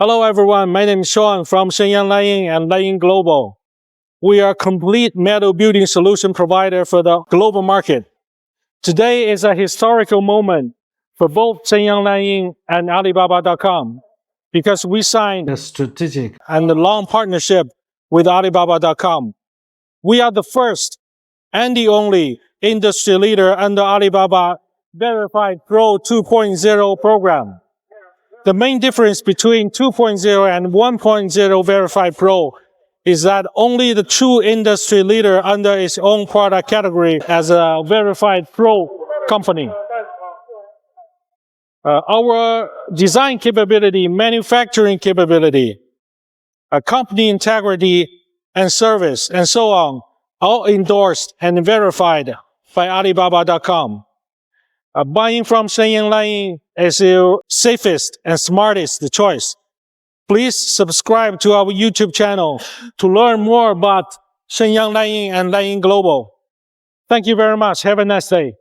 Hello everyone, my name is Sean from Shenyang Lanying and Lanying Global. We are a complete metal building solution provider for the global market. Today is a historical moment for both Shenyang Lanying and Alibaba.com because we signed a strategic and a long partnership with Alibaba.com. We are the first and the only industry leader under Alibaba Verified PRO 2.0 program. The main difference between 2.0 and 1.0 Verified PRO is that only the true industry leader under its own product category as a Verified PRO company. Our design capability, manufacturing capability, company integrity and service, and so on, all endorsed and verified by Alibaba.com. Buying from Shenyang Lanying is your safest and smartest choice. Please subscribe to our YouTube channel to learn more about Shenyang Lanying and Lanying Global. Thank you very much. Have a nice day.